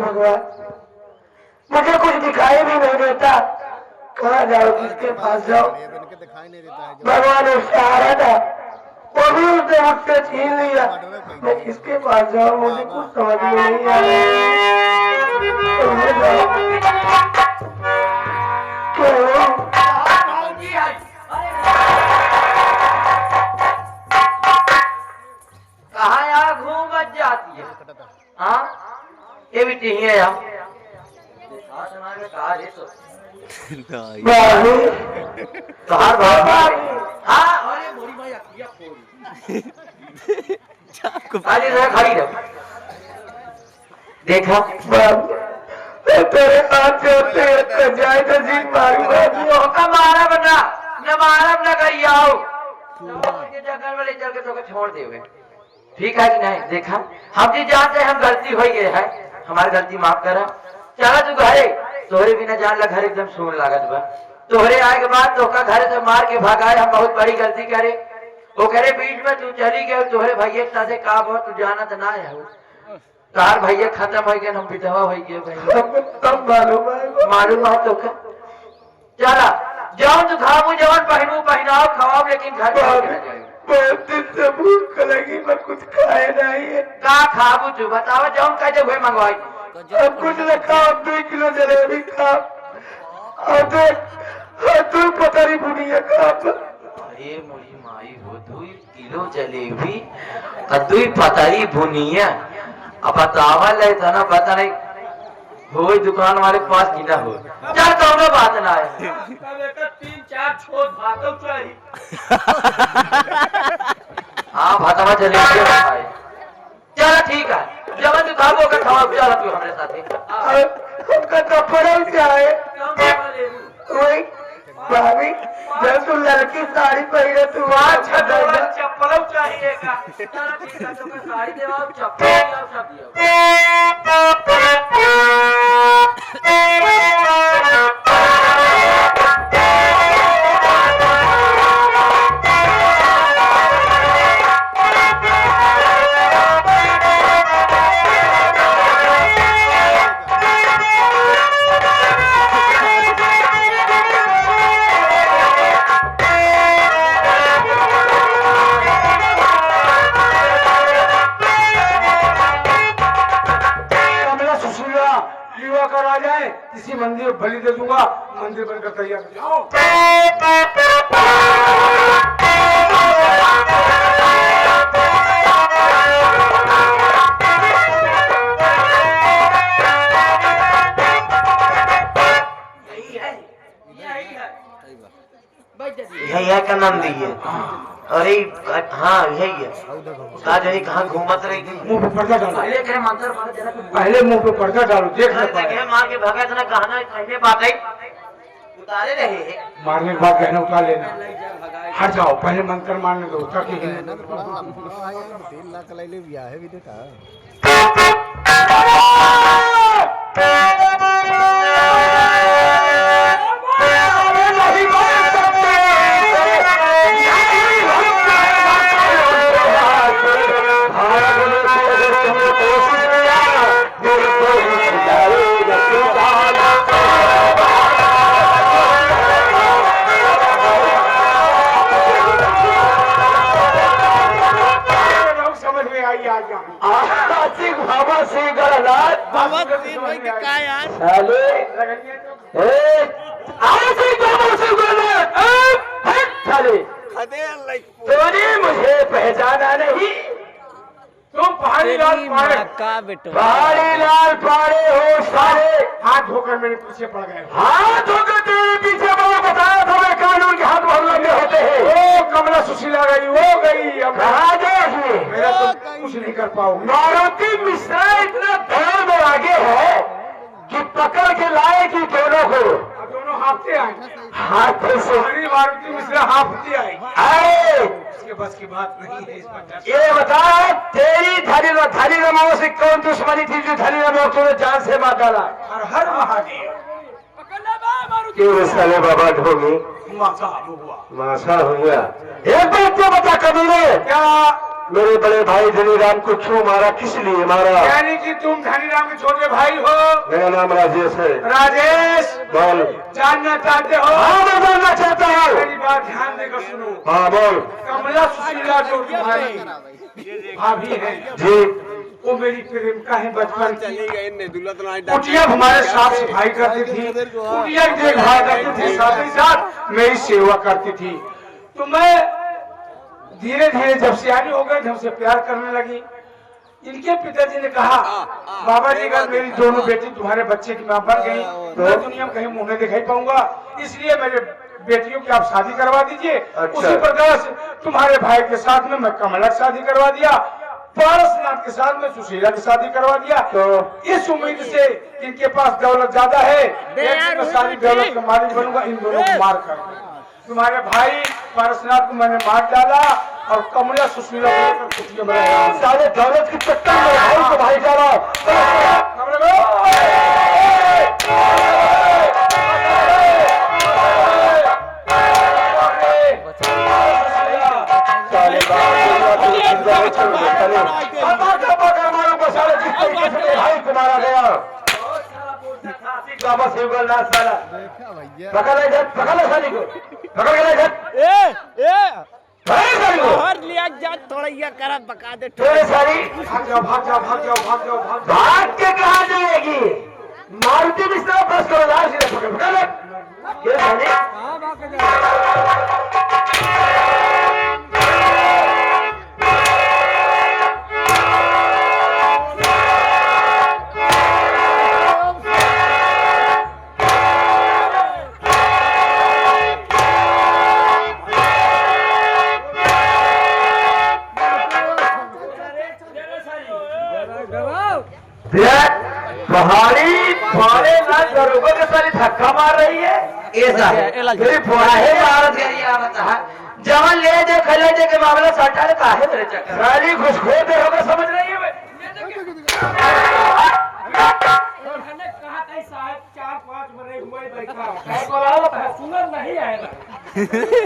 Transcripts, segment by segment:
भगवान, मुझे कुछ दिखाई भी नहीं देता, कहाँ जाओ, किसके पास जाओ। भगवान एक सहारा था, वो भी उसने मुझसे छीन लिया। मैं किसके पास जाऊँ, मुझे कुछ समझ में नहीं आ कहाँ यहाँ घूम बच जाती है। हाँ ये भी चाहिए यार। खड़ी रहो। देखा तेरे हाथ से जाए तो जी मारा बना न मारा न करी आओ जंगल में ले चल के तो छोड़ दे। ठीक है कि नहीं। देखा हम जी जानते हैं हम गलती हो गए है, हमारी गलती माफ करा। चला तू घरे, तोहरे बिना जान ला घर एकदम सुन लागत बा। तोहरे आए के बाद तो घर से मार के भगाए, हम बहुत बड़ी गलती करे। वो करे बीच में तू चली गए, तोहरे भैया के साथे का हो तू जाना तो ना है। तार भैया खत्म हो गए, हम विधवा हो गए भैया। मालूम है तो का चला जाओ तू खाऊ जवन पहनू पहनाओ खवाओ, लेकिन घर बहुत दिन से भूख लगी, मैं कुछ खाए नहीं है। का खाबू तू बताओ, जाऊं कैसे हुए मंगवाई। अब कुछ न खाओ, 2 किलो जलेबी खाओ और 2 पतरी बुनिया खाओ। अरे मोरी माई हो, 2 किलो जलेबी और 2 पतरी बुनिया। अब बतावा ले ना पता नहीं हो दुकान वाले के पास की ना हो। चल कौनो बात ना है। 3-4 छोट भातों चाहिए। हाँ भातवा जलेबी खाए। चल ठीक है, जब तू खाओ का खाओ, चल तू हमारे साथ। हमका कपड़ा चाहिए। वही भाभी जब तू लड़की साड़ी पहने तू चप्पल चाहिएगा। चलो ठीक है, तो साड़ी देवा चप्पल सब किसी मंदिर बलि दे दूंगा, मंदिर बनकर तैयार हो जाओ। यही है का नाम दी है। अरे हाँ यही है। कहाँ घूमत रही थी। मुंह पे पर्दा डालो, पहले मुंह पे पर्दा डालो, देख मार के भगा इतना गहना पहले बात है उतारे रहे। मारने के बाद गहना उतार लेना। हट जाओ, पहले मंत्र मारने दो। 3 लाख ले बिया है भी देखा। मुझे पहचाना नहीं, तुम पहाड़ी लाल पाड़े हो सारे। हाथ धोकर मेरे पीछे पड़ गए। हाथ धोकर तेरे पीछे पड़ा, बताया था मैं कानून के हाथ बहुत लंबे होते हैं। वो कमला सुशीला गई, वो गई, अब कहाँ जाए मेरा तो कुछ नहीं कर पाऊंगी। मारुति मिश्रा इतना दौड़ में आगे है कि पकड़ के लाए कि दोनों को, दोनों हाथते आए, हाथ से मारुति मिश्रा हाथती आए। उसके बस की बात नहीं है। इस पर ये बता, तेरी थाली रमाओ से कौन दुश्मनी थी जो थाली रमाओ तूने जान से मार डाला। और हर महादेव क्यों साले बाबा ढोंगी मासा हुआ। एक बात तो बता कबीरे, क्या मेरे बड़े भाई धनीराम को क्यों मारा, किस लिए मारा? यानी कि तुम धनीराम के छोटे भाई हो? मेरा नाम राजेश है। राजेश, बोल। जानना चाहते हो? हाँ मैं जानना चाहता हूँ। मेरी बात ध्यान देकर सुनो। हाँ बोल। कमला सुशीला जो तुम्हारी भाभी है जी, वो मेरी प्रेमिका है बचपन की। चली गई ने दुल्हन आई कुटिया हमारे साथ सफाई करती थी, कुटिया की देखभाल करती थी, साथ ही साथ मेरी सेवा करती थी। तो मैं धीरे धीरे जब सियानी हो गई, हमसे प्यार करने लगी। इनके पिताजी ने कहा, बाबा जी अगर मेरी दोनों बेटी तुम्हारे बच्चे की मां बन गई तो मैं दुनिया में कहीं मुंह नहीं दिखाई पाऊंगा, इसलिए मेरे बेटियों की आप शादी करवा दीजिए। अच्छा। उसी प्रकार से तुम्हारे भाई के साथ में मैं कमला की शादी करवा दिया, पारसनाथ के साथ में सुशीला की शादी करवा दिया। तो इस उम्मीद से इनके पास दौलत ज्यादा है, एक दिन मैं सारी दौलत का मालिक बनूंगा, इन दोनों को मार कर। तुम्हारे भाई पारसनाथ को मैंने मार डाला और कमला सुशीला को लेकर कुटिया में रहा। सारे दौलत की चक्कर में भाई को भाई डाला। भाई को मारा गया। बाबा शिवगलनाथ साला देखा भैया पकड़ ले, पकड़ ले साली को, पकड़ के ले जा। साली को और लिया जा थोड़ा ये करा बका दे तेरे साली भाग जाओ भाग जाओ भाग जाओ भाग जाओ भाग जाओ। भाग के कहा जाएगी? मारुति बिस्तर बस करो, लाल सीधे पकड़ पकड़ ले। ये साली पहाड़ी पहाड़े ना दरोगा के साली धक्का मार रही है। ऐसा मेरी फुआहे भारत गई आवत है जवान ले दे खले दे के मामला सटा ले काहे मेरे चक्कर साली घुसखोर दरोगा समझ रही है।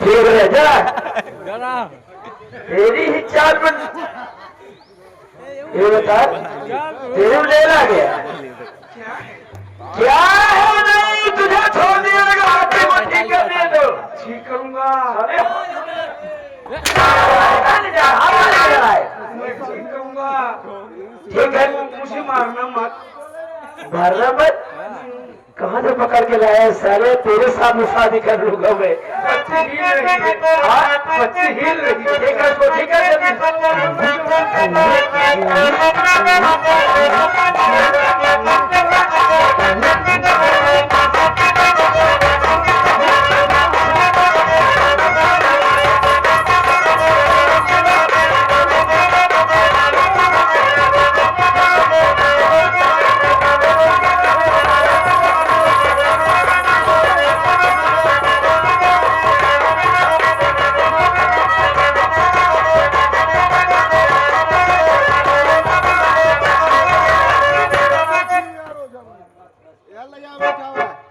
ठीक है जा तेरी ही चाल में ये बता तेरे ले ला गया क्या है? नहीं तुझे छोड़ दिया लगा, हाथी को ठीक कर दिया तो ठीक करूंगा, मैं ठीक करूंगा। ठीक है मुझे मारना मत। मारना मत। कहाँ से पकड़ के लाया साले? तेरे सामने शादी कर लूंगा मैं। बच्चे हिल रही है, हाँ, बच्चे हिल रही है। ठीक है इसको ठीक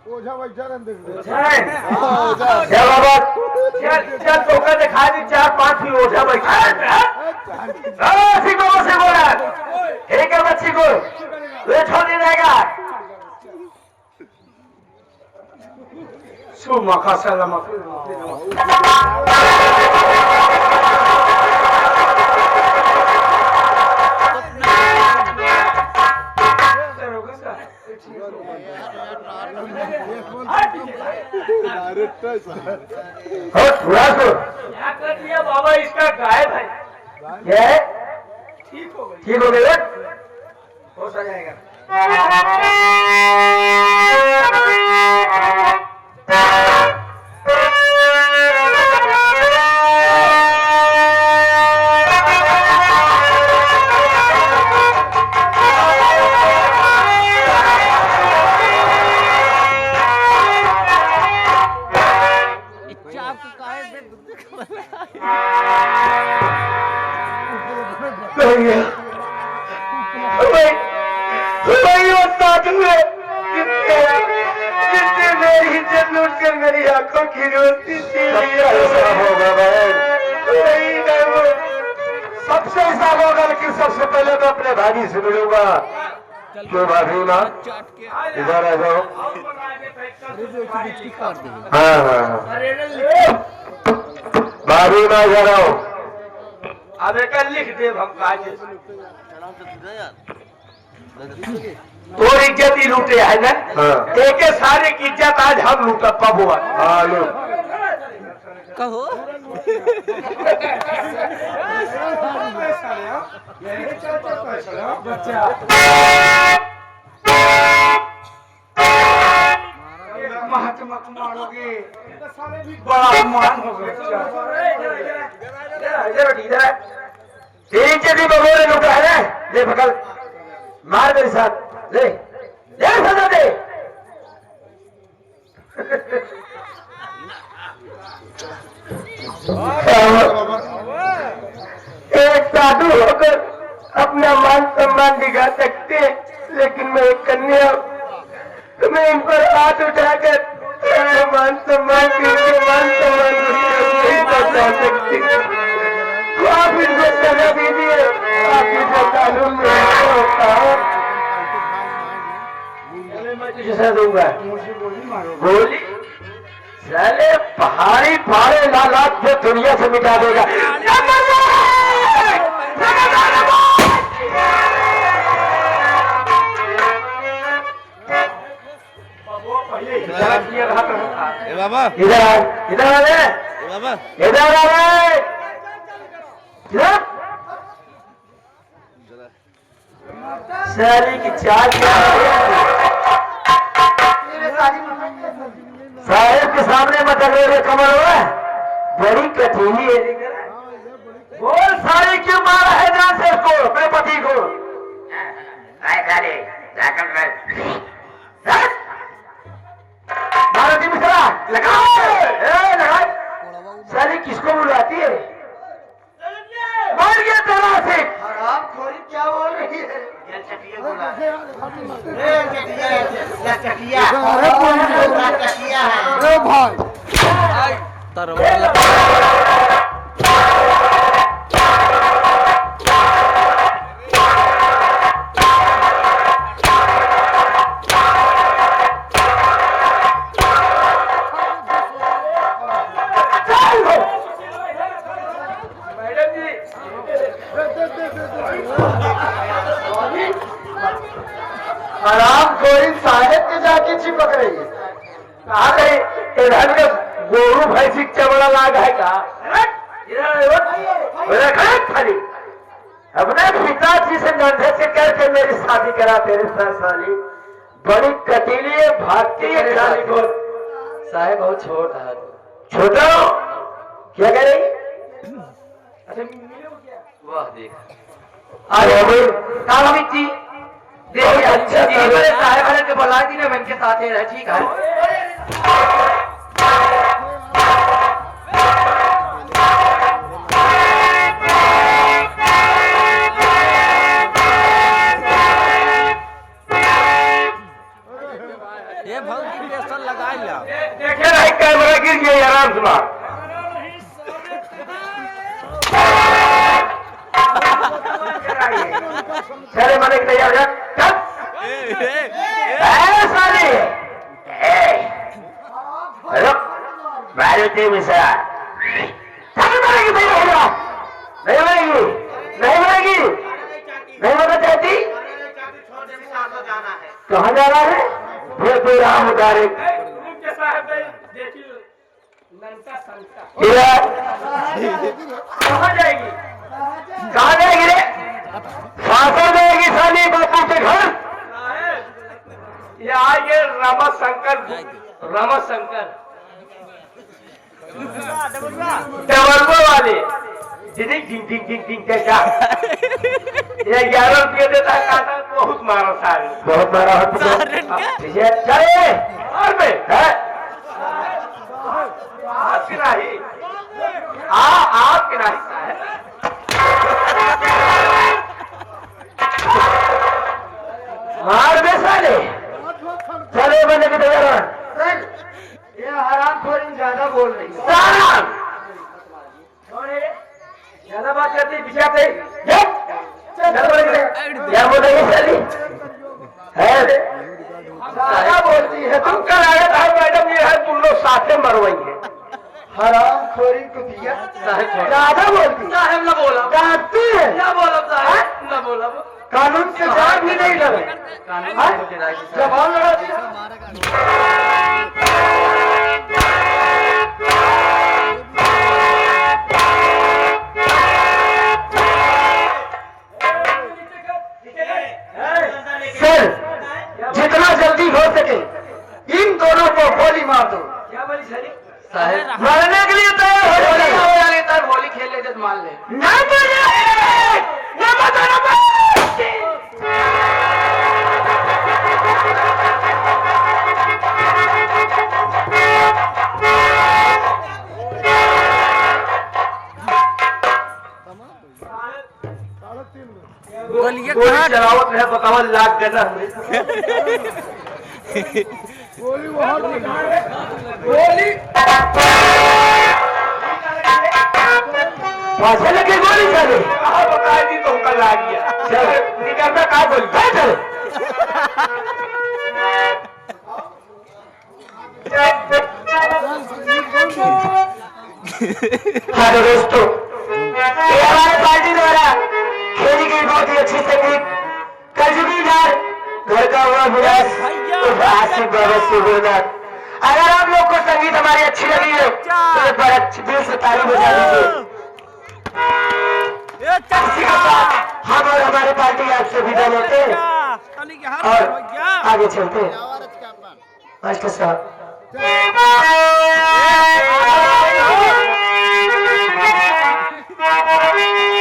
ओझा बैठा रहने देख क्या बाबा? चल धोखा दिखा दी, 4-5 ही ओझा बैठा है। सीखो सीखो एक है बच्ची को ये छोड़ नहीं रहेगा। सो मखा सलामत। क्या कर दिया बाबा, इसका गायब है। क्या है? ठीक हो गई, ठीक हो गया? हो जाएगा। मेरी इज्जत लूट कर मेरी आंखों की रोशनी होगा। सबसे हिसाब होगा, लेकिन सबसे पहले तो अपने भाभी से मिलूंगा। क्यों भाभी माँ, इधर आ जाओ। हाँ हाँ भाभी माँ इधर आओ। अब एक लिख दे हम काजे तोर इज्जत ही लूटे है ना। हाँ। एक सारे की इज्जत आज हम लूटा पबुआ। हाँ लो कहो महात्मा को मारोगे बड़ा मान हो गया। तेरी इज्जत ही बगोरे लूटा है ना। ले पकड़, मार मेरे साथ, ले ले सजा दे। एक साधु होकर अपना मान सम्मान दिखा सकते, लेकिन मैं एक कन्या हूं, तो मैं इन पर हाथ उठाकर अपना मान सम्मान नहीं बचा सकती। तो आप इनको सजा दीजिए, आप इनको कानून में होता है। मैं तुझे सजा दूंगा। गोली साले पहाड़ी पहाड़े लालात जो दुनिया से मिटा देगा। बाबा इधर आ, इधर आ रे, बाबा इधर आ रे, इधर। साली की चाल क्या है? साहेब के सामने मत अगले कमर हुआ, बड़ी कठिनी है। बोल सारी क्यों मारा है जान से उसको, अपने पति को? भारती मिश्रा लगाओ। सारी किसको बुलाती है? मर गया तेरा से। क्या बोल रही है? आराम कोई साहेब के जाके चिपक रही है। कहा गई इधर के गोरू भैंसी चमड़ा लाग है का? खाली अपने पिताजी से नंढे से करके मेरी शादी करा तेरे साथ। साली बड़ी कटीली है, भागती है खाली को। साहेब बहुत छोटा है। छोटा हो? क्या कह रही? वाह देख अरे भाई कहा मिट्टी देखिए अच्छा साहेब वाले के बुला दी ना, मैं इनके साथ ही रह। ठीक है ये भौजी पेशल लगा लिया। देखे नहीं कैमरा गिर गया आराम से मार। चले मने की तैयार है, चल। साली हेलो भारती मिश्रा, चल मनेगी तैयार हो। नहीं बनेगी, नहीं बनेगी, नहीं बनना चाहती। कहाँ जा रहा है? ये तो राम उतारे कहाँ जाएगी? कहाँ जाएगी रे? सासर जाएगी साली बापू के घर। ये आगे रमाशंकर डबल वाले जिन्हें टिंग टिंग टिंग टिंग क्या ये 11 रुपये देता है काटा। बहुत मारा सारी, बहुत मारा चले और में है आपकी नहीं आपकी नहीं साहब। मार दे साले, चले बने की तैयार। ये हराम खोरी ज्यादा बोल रही है। ज्यादा बात करती पीछे से ना बोलो साहब, ना बोलो। कानून से जान भी नहीं लगे। कानून हाँ? से लड़ाई की साहब। जबान लड़ा दिया। सर, जितना जल्दी हो सके इन दोनों को गोली मार दो। क्या बोली सारी? साहब मरने के लिए तैयार हो होली जाए। हो लेता है, होली खेल लेते तो मान ले। ना बोले, ना बताना गोलियां गोली कहाँ चलावत है, बतावा लाख देना हमें। पाछे लगे गोली चले। बता दी तो कल आ गया। चल निकलना का गोली चल। हाँ तो दोस्तों, ये हमारे पार्टी द्वारा खेली गई बहुत ही अच्छी संगीत कलजुगी नार घर का हुआ विलास आसिफ बाबा सुबोधनाथ। अगर आप लोग को संगीत हमारी अच्छी लगी है तो एक बार अच्छी दिल से ताली बजा दीजिए। ए इसी के साथ हम और हमारी पार्टी आपसे विदा लेते हैं और आगे चलते हैं। मास्टर साहब क्या